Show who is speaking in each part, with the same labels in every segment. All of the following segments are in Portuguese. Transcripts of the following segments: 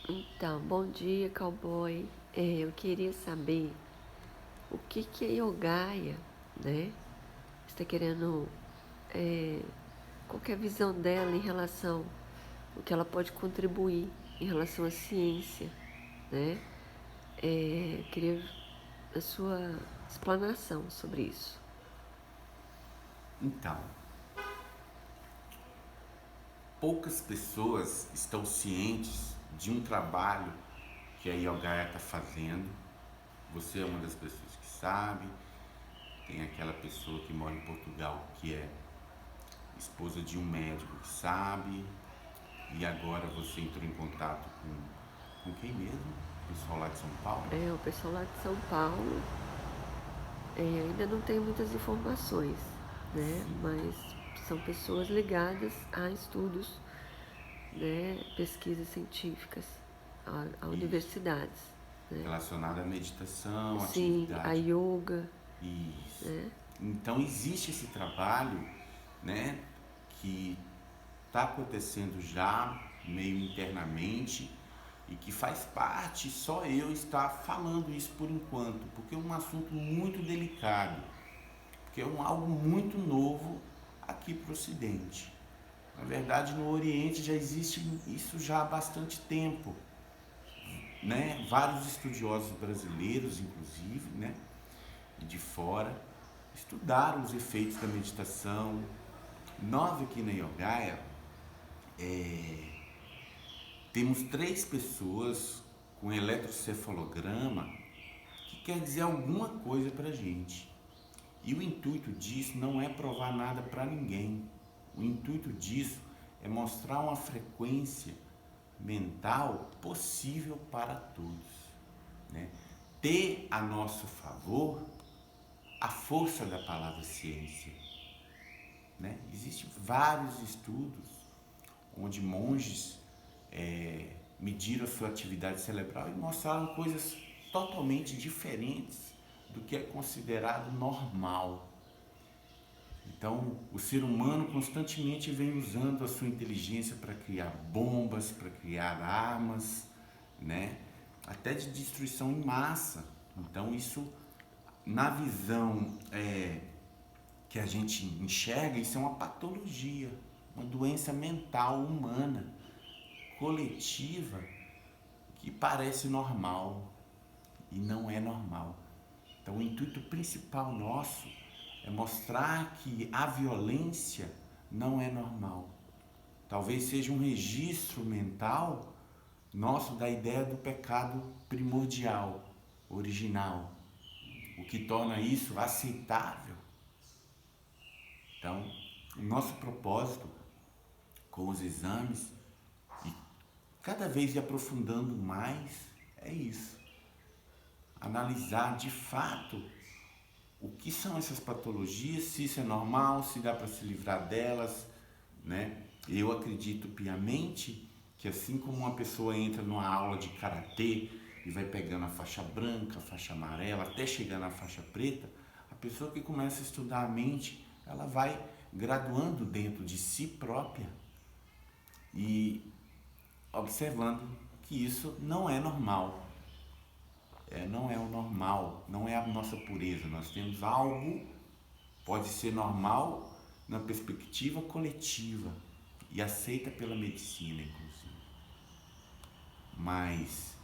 Speaker 1: Então, bom dia, cowboy. Eu queria saber o que é Yogaya, né? Você está querendo. é, Qual que é a visão dela em relação o que ela pode contribuir em relação à ciência, né? Queria a sua explanação sobre isso.
Speaker 2: Então, poucas pessoas estão cientes de um trabalho que a Yogaya está fazendo. Você é uma das pessoas que sabe. Tem aquela pessoa que mora em Portugal que é esposa de um médico que sabe. E agora você entrou em contato com quem mesmo? O pessoal lá de São Paulo?
Speaker 1: O pessoal lá de São Paulo ainda não tem muitas informações, né?
Speaker 2: Sim,
Speaker 1: Mas são pessoas ligadas a estudos, né? Pesquisas científicas, a
Speaker 2: isso.
Speaker 1: universidades, né?
Speaker 2: Relacionado à meditação,
Speaker 1: Sim, a
Speaker 2: atividade.
Speaker 1: yoga,
Speaker 2: Isso.
Speaker 1: né?
Speaker 2: Então existe esse trabalho, né, que está acontecendo já meio internamente e que faz parte só eu estar falando isso por enquanto, porque é um assunto muito delicado, porque é algo muito novo aqui para o Ocidente. Na verdade, no Oriente já existe isso já há bastante tempo, né? Vários estudiosos brasileiros, inclusive, né, e de fora, estudaram os efeitos da meditação. Nós aqui na Yogaya temos 3 pessoas com eletrocefalograma que quer dizer alguma coisa pra gente. E o intuito disso não é provar nada para ninguém. O intuito disso é mostrar uma frequência mental possível para todos, né? Ter a nosso favor a força da palavra ciência, né? Existem vários estudos onde monges mediram a sua atividade cerebral e mostraram coisas totalmente diferentes do que é considerado normal. Então, o ser humano constantemente vem usando a sua inteligência para criar bombas, para criar armas, né? Até de destruição em massa. Então, isso, na visão que a gente enxerga, isso é uma patologia, uma doença mental humana, coletiva, que parece normal e não é normal. Então, o intuito principal nosso é mostrar que a violência não é normal. Talvez seja um registro mental nosso da ideia do pecado primordial, original, o que torna isso aceitável. Então, o nosso propósito com os exames e cada vez ir aprofundando mais é isso: analisar de fato o que são essas patologias, se isso é normal, se dá para se livrar delas, né? Eu acredito piamente que assim como uma pessoa entra numa aula de karatê e vai pegando a faixa branca, a faixa amarela, até chegar na faixa preta, a pessoa que começa a estudar a mente, ela vai graduando dentro de si própria e observando que isso não é normal. Não é o normal, não é a nossa pureza. Nós temos algo, pode ser normal na perspectiva coletiva e aceita pela medicina, inclusive. Mas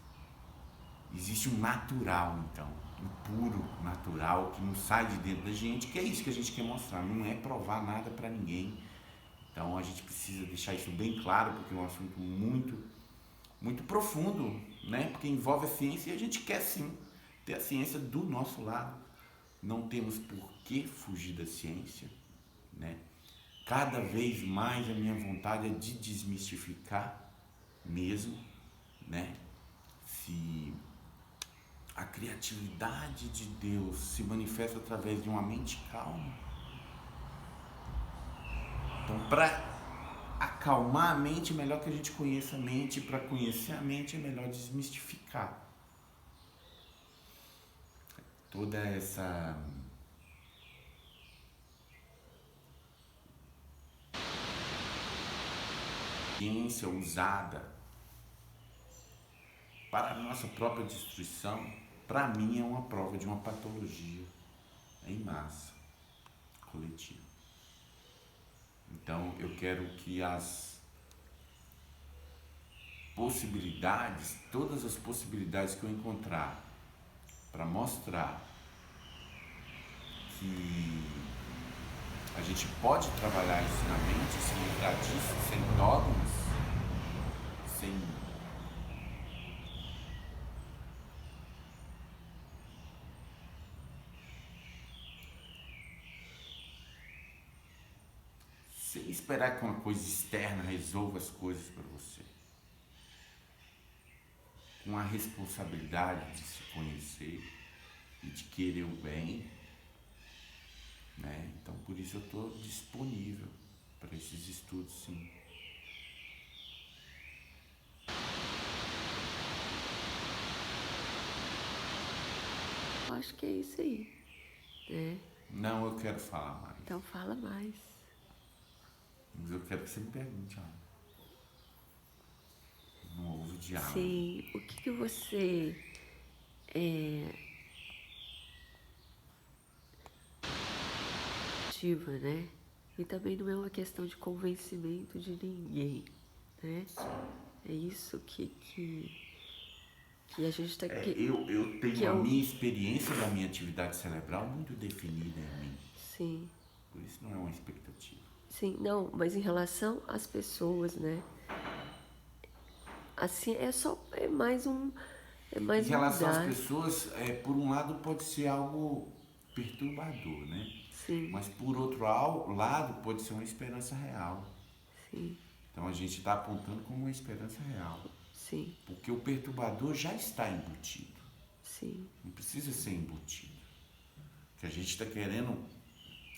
Speaker 2: existe um natural, então, um puro natural que não sai de dentro da gente, que é isso que a gente quer mostrar. Não é provar nada para ninguém. Então a gente precisa deixar isso bem claro, porque é um assunto muito profundo, né? Porque envolve a ciência e a gente quer sim ter a ciência do nosso lado. Não temos por que fugir da ciência, né? Cada vez mais a minha vontade é de desmistificar mesmo, né? Se a criatividade de Deus se manifesta através de uma mente calma, então para acalmar a mente é melhor que a gente conheça a mente, para conhecer a mente é melhor desmistificar toda essa ciência usada para a nossa própria destruição, para mim é uma prova de uma patologia em massa, coletiva. Então eu quero que as possibilidades, todas as possibilidades que eu encontrar para mostrar que a gente pode trabalhar isso na mente, se livrar disso, sem dogmas, sem esperar que uma coisa externa resolva as coisas para você. Com a responsabilidade de se conhecer e de querer o bem, né? Então por isso eu estou disponível para esses estudos, sim.
Speaker 1: Eu acho que é isso aí, né?
Speaker 2: Não, eu quero falar mais.
Speaker 1: Então fala mais.
Speaker 2: Mas eu quero que você me pergunte algo. Não houve diálogo.
Speaker 1: Sim, o que você ativa, né? E também não é uma questão de convencimento de ninguém, né? É isso que a gente está aqui.
Speaker 2: Eu tenho a minha experiência da minha atividade cerebral muito definida em mim.
Speaker 1: Sim.
Speaker 2: Por isso não é uma expectativa.
Speaker 1: Sim, não, mas em relação às pessoas, né? Assim, é mais um...
Speaker 2: Em relação às pessoas, por um lado pode ser algo perturbador, né?
Speaker 1: Sim.
Speaker 2: Mas por outro lado pode ser uma esperança real.
Speaker 1: Sim.
Speaker 2: Então a gente está apontando como uma esperança real.
Speaker 1: Sim.
Speaker 2: Porque o perturbador já está embutido.
Speaker 1: Sim.
Speaker 2: Não precisa ser embutido. O que a gente está querendo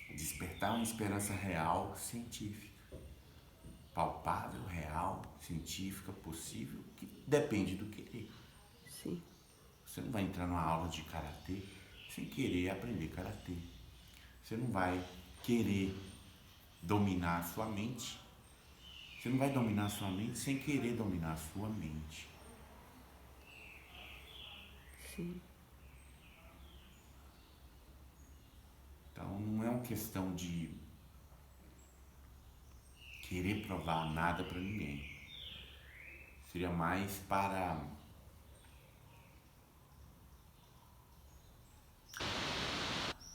Speaker 2: despertar uma esperança real, científica. Palpável, real, científica, possível, que depende do querer.
Speaker 1: Sim.
Speaker 2: Você não vai entrar numa aula de karatê sem querer aprender karatê. Você não vai querer dominar a sua mente. Você não vai dominar a sua mente sem querer dominar a sua mente.
Speaker 1: Sim.
Speaker 2: Então não é uma questão de querer provar nada para ninguém. Seria mais para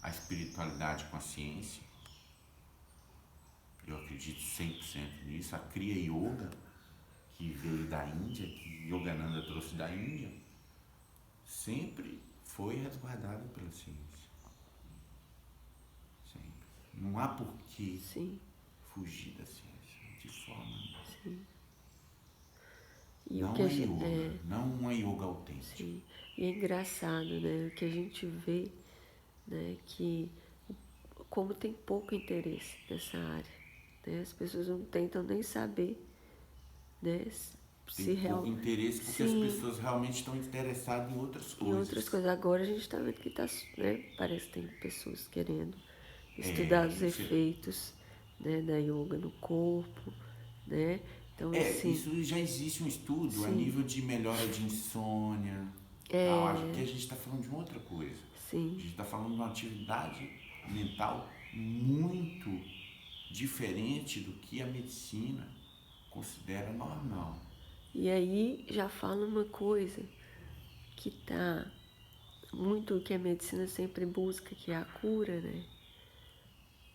Speaker 2: a espiritualidade com a ciência. Eu acredito 100% nisso. A Kriya Yoga, que veio da Índia, que Yogananda trouxe da Índia, sempre foi resguardada pela ciência. Sempre. Não há por que fugir da ciência, de forma nenhuma.
Speaker 1: Sim. E
Speaker 2: não
Speaker 1: o que
Speaker 2: é yoga, não uma yoga autêntica.
Speaker 1: Sim. E é engraçado, né? O que a gente vê, né? Que como tem pouco interesse nessa área, né? As pessoas não tentam nem saber, né?
Speaker 2: Tem pouco interesse porque as pessoas realmente estão interessadas em outras coisas.
Speaker 1: Em outras coisas. Agora a gente está vendo que tá, né? Parece que tem pessoas querendo estudar os efeitos, né, da yoga no corpo, né? Então, assim,
Speaker 2: isso já existe um estudo a nível de melhora de insônia. Acho que a gente está falando de uma outra coisa.
Speaker 1: Sim.
Speaker 2: A gente está falando de uma atividade mental muito diferente do que a medicina considera normal.
Speaker 1: E aí já fala uma coisa que tá muito o que a medicina sempre busca, que é a cura, né?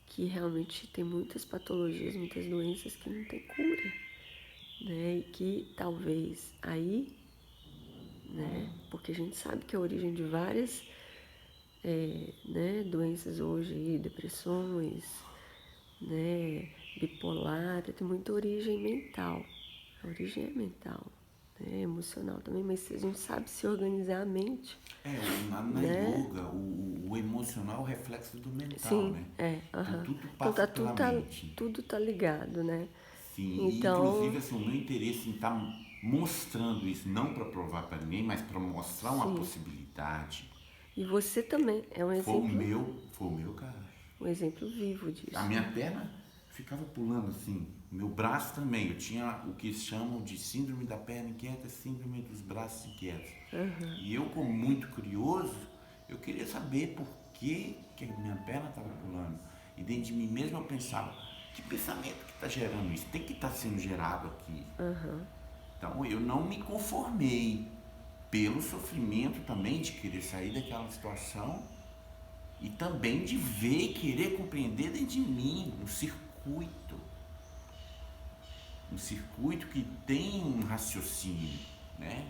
Speaker 1: Que realmente tem muitas patologias, muitas doenças que não tem cura, né? E que talvez aí, né? Porque a gente sabe que a origem de várias né, doenças hoje, depressões, né? Bipolar, tem muita origem mental. A origem é mental, né? Emocional também, mas a gente sabe se organizar a mente.
Speaker 2: Na yoga, o emocional é o reflexo do mental, né?
Speaker 1: Então
Speaker 2: tudo passa pela mente.
Speaker 1: Tudo tá ligado, né?
Speaker 2: Sim, então, inclusive assim, o meu interesse em estar mostrando isso, não para provar para ninguém, mas para mostrar uma possibilidade.
Speaker 1: E você também é um exemplo.
Speaker 2: Foi o meu, cara.
Speaker 1: Um exemplo vivo disso.
Speaker 2: A minha perna ficava pulando assim, meu braço também, eu tinha o que chamam de síndrome da perna inquieta, síndrome dos braços inquietos. E eu, como muito curioso, eu queria saber por que a minha perna estava pulando. E dentro de mim mesmo eu pensava, que pensamento que está gerando isso? Tem que estar sendo gerado aqui. Então eu não me conformei pelo sofrimento também de querer sair daquela situação e também de ver e querer compreender dentro de mim um circuito que tem um raciocínio, né?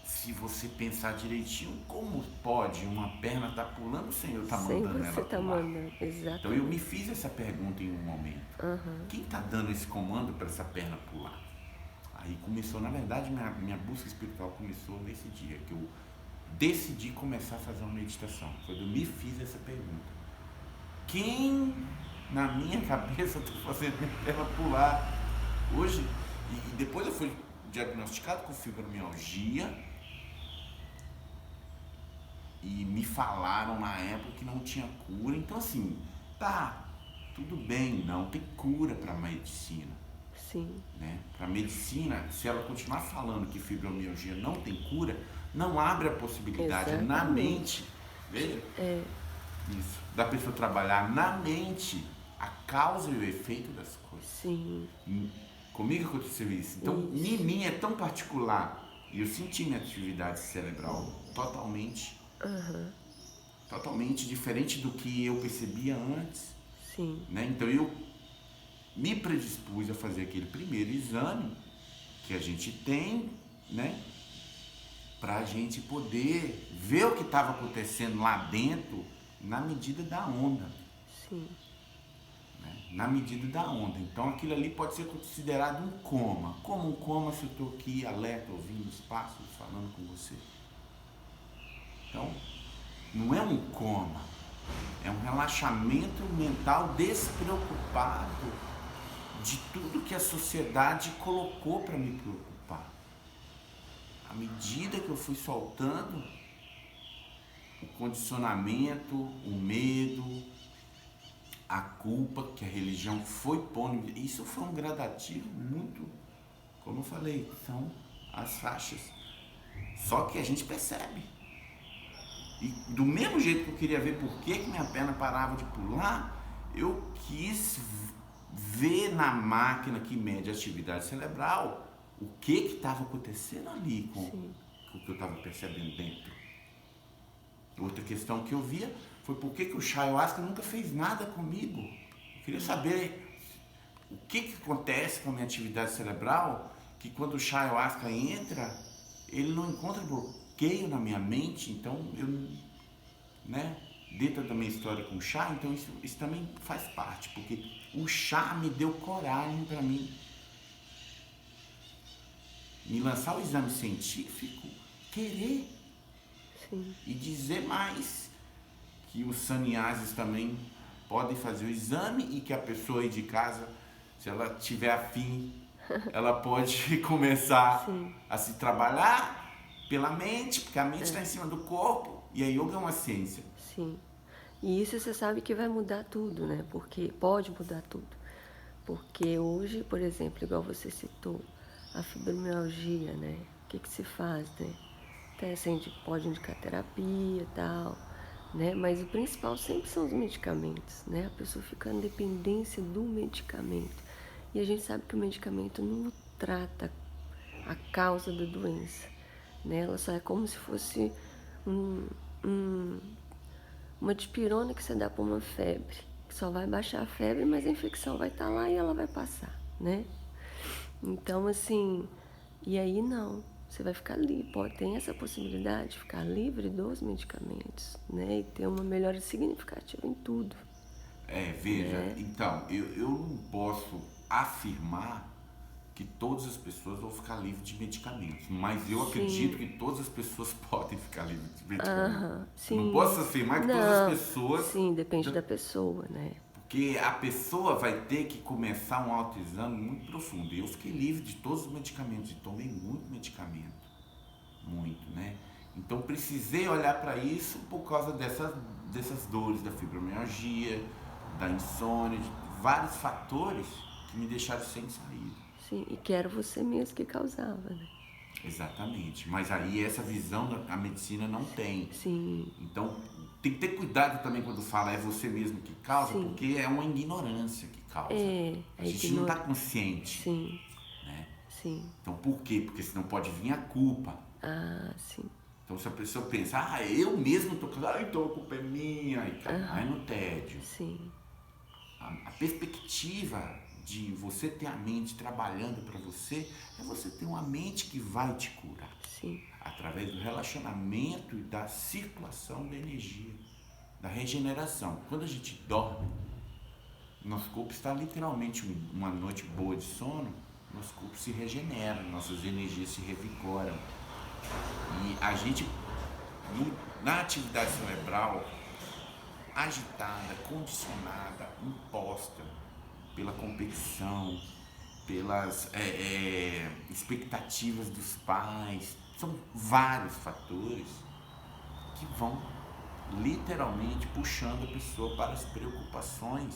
Speaker 2: Se você pensar direitinho, como pode uma perna estar pulando sem eu estar mandando ela pular?
Speaker 1: Exatamente.
Speaker 2: Então eu me fiz essa pergunta em um momento. Quem está dando esse comando para essa perna pular? Aí começou, na verdade, minha busca espiritual começou nesse dia, que eu decidi começar a fazer uma meditação. Quando eu me fiz essa pergunta. Quem na minha cabeça está fazendo minha perna pular? Hoje, e depois eu fui diagnosticado com fibromialgia, e me falaram na época que não tinha cura. Então assim, tá, tudo bem, não tem cura para a medicina.
Speaker 1: Sim.
Speaker 2: Né? Para a medicina, se ela continuar falando que fibromialgia não tem cura, não abre a possibilidade na mente, veja, isso, da pessoa trabalhar na mente a causa e o efeito das coisas.
Speaker 1: Sim.
Speaker 2: Comigo aconteceu isso. Então, em mim é tão particular, e eu senti minha atividade cerebral totalmente diferente do que eu percebia antes.
Speaker 1: Sim.
Speaker 2: Né? Então eu me predispus a fazer aquele primeiro exame que a gente tem, né? Para a gente poder ver o que estava acontecendo lá dentro na medida da onda.
Speaker 1: Sim.
Speaker 2: Né? Na medida da onda. Então aquilo ali pode ser considerado um coma. Como um coma se eu estou aqui alerta, ouvindo os passos, falando com você. Então, não é um coma, é um relaxamento mental despreocupado de tudo que a sociedade colocou para me preocupar. À medida que eu fui soltando o condicionamento, o medo, a culpa que a religião foi pondo, isso foi um gradativo muito, como eu falei, são as faixas. Só que a gente percebe. E do mesmo jeito que eu queria ver por que minha perna parava de pular, eu quis ver na máquina que mede a atividade cerebral o que estava acontecendo ali com o que eu estava percebendo dentro. Outra questão que eu via foi por que o ayahuasca nunca fez nada comigo. Eu queria saber o que acontece com a minha atividade cerebral, que quando o ayahuasca entra, ele não encontra bloqueio na minha mente. Então eu, né, dentro da minha história com o chá, então isso também faz parte, porque o chá me deu coragem para mim me lançar o exame científico, querer.
Speaker 1: Sim.
Speaker 2: E dizer mais que os sannyasis também podem fazer o exame e que a pessoa aí de casa, se ela tiver afim, ela pode começar a se trabalhar pela mente, porque a mente está em cima do corpo, e a yoga é uma ciência.
Speaker 1: Sim. E isso você sabe que vai mudar tudo, né? Porque pode mudar tudo. Porque hoje, por exemplo, igual você citou, a fibromialgia, né? O que se faz, né? Até a gente pode indicar terapia e tal, né? Mas o principal sempre são os medicamentos, né? A pessoa fica em dependência do medicamento. E a gente sabe que o medicamento não trata a causa da doença, né? Ela só é como se fosse uma dipirona que você dá para uma febre, que só vai baixar a febre, mas a infecção vai estar lá e ela vai passar, né? Então, assim, e aí não, você vai ficar livre, tem essa possibilidade de ficar livre dos medicamentos, né? E ter uma melhora significativa em tudo.
Speaker 2: Veja, então, eu não posso afirmar que todas as pessoas vão ficar livres de medicamentos, mas eu acredito que todas as pessoas podem ficar livres de medicamentos. Não posso afirmar que todas as pessoas...
Speaker 1: Sim, depende da pessoa, né?
Speaker 2: Porque a pessoa vai ter que começar um autoexame muito profundo. E eu fiquei livre de todos os medicamentos e tomei muito medicamento. Muito, né? Então precisei olhar para isso por causa dessas dores da fibromialgia, da insônia, vários fatores que me deixaram sem saída.
Speaker 1: Sim, e que era você mesmo que causava, né?
Speaker 2: Exatamente, mas aí essa visão a medicina não tem.
Speaker 1: Sim.
Speaker 2: Então tem que ter cuidado também quando fala é você mesmo que causa,
Speaker 1: Sim.
Speaker 2: porque é uma ignorância que causa. A gente não está consciente.
Speaker 1: Sim.
Speaker 2: Né?
Speaker 1: Sim.
Speaker 2: Então por quê? Porque senão pode vir a culpa.
Speaker 1: Ah, sim.
Speaker 2: Então se a pessoa pensa, eu mesmo estou causando, então a culpa é minha, e cai no tédio.
Speaker 1: Sim.
Speaker 2: A perspectiva de você ter a mente trabalhando para você é você ter uma mente que vai te curar.
Speaker 1: Sim.
Speaker 2: Através do relacionamento e da circulação da energia, da regeneração. Quando a gente dorme, nosso corpo está literalmente uma noite boa de sono, nosso corpo se regenera, nossas energias se revigoram. E a gente, na atividade cerebral, agitada, condicionada, imposta pela competição, pelas expectativas dos pais, são vários fatores que vão literalmente puxando a pessoa para as preocupações.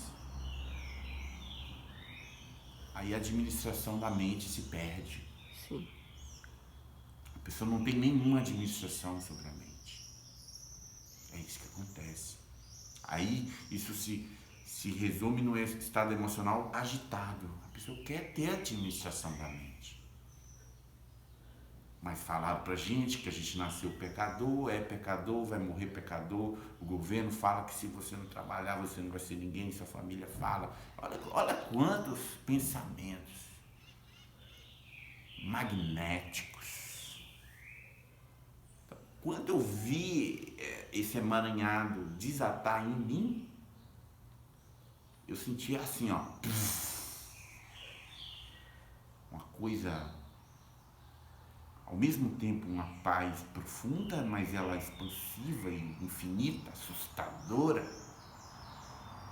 Speaker 2: Aí a administração da mente se perde.
Speaker 1: Sim.
Speaker 2: A pessoa não tem nenhuma administração sobre a mente. É isso que acontece. Aí isso se resume no estado emocional agitado. A pessoa quer ter a administração da mente. Mas falaram pra gente que a gente nasceu pecador, é pecador, vai morrer pecador. O governo fala que se você não trabalhar, você não vai ser ninguém, sua família fala. Olha quantos pensamentos magnéticos. Então, quando eu vi esse emaranhado desatar em mim, eu senti assim, uma coisa, ao mesmo tempo uma paz profunda, mas ela é expansiva e infinita, assustadora.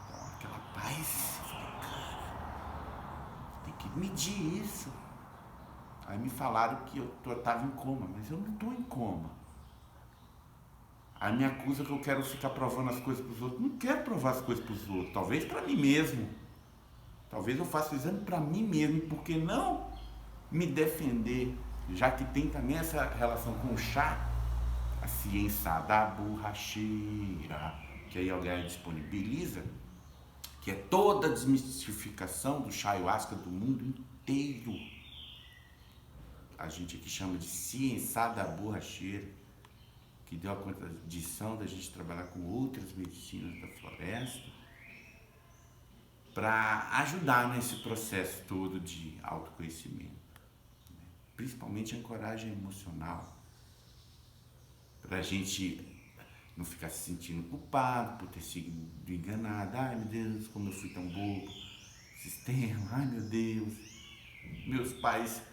Speaker 2: Então aquela paz, eu falei, cara, tem que medir isso. Aí me falaram que eu estava em coma, mas eu não estou em coma. Aí me acusa que eu quero ficar provando as coisas para os outros. Não quero provar as coisas para os outros, talvez para mim mesmo. Talvez eu faça o exame para mim mesmo, porque não me defender, já que tem também essa relação com o chá, a ciência da borracheira, que a Yoga disponibiliza, que é toda a desmistificação do chá ayahuasca do mundo inteiro. A gente aqui chama de ciência da borracheira, que deu a condição da gente trabalhar com outras medicinas da floresta para ajudar nesse processo todo de autoconhecimento, né? Principalmente a ancoragem emocional, para a gente não ficar se sentindo culpado por ter sido enganado. Ai meu Deus, como eu fui tão bobo, sistema, ai meu Deus, meus pais.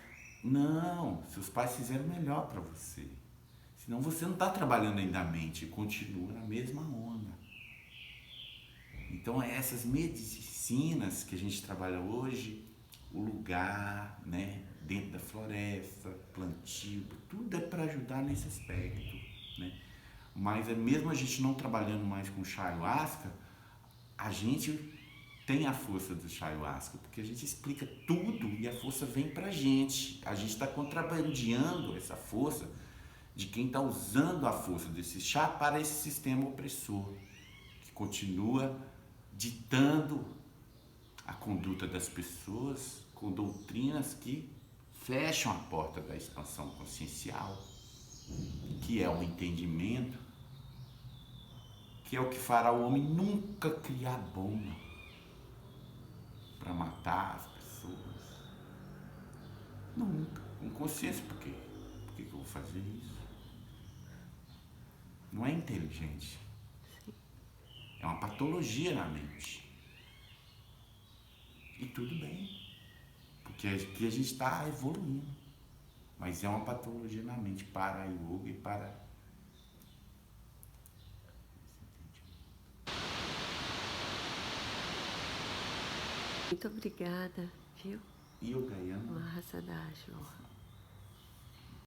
Speaker 2: Não, seus pais fizeram melhor para você. Senão você não está trabalhando ainda a mente, continua na mesma onda. Então essas medicinas que a gente trabalha hoje, o lugar, né, dentro da floresta, plantio, tudo é para ajudar nesse aspecto, né? Mas mesmo a gente não trabalhando mais com chá ayahuasca, a gente tem a força do chá ayahuasca, porque a gente explica tudo e a força vem pra gente. A gente está contrabandeando essa força de quem está usando a força desse chá para esse sistema opressor, que continua ditando a conduta das pessoas com doutrinas que fecham a porta da expansão consciencial, que é o entendimento, que é o que fará o homem nunca criar bomba para matar as pessoas. Nunca. Com consciência, por quê? Por que eu vou fazer isso? Não é inteligente. É uma patologia na mente. E tudo bem. Porque aqui a gente está evoluindo. Mas é uma patologia na mente para a yoga e para...
Speaker 1: Muito obrigada, viu?
Speaker 2: Yoga Yama.
Speaker 1: Mahasadashi.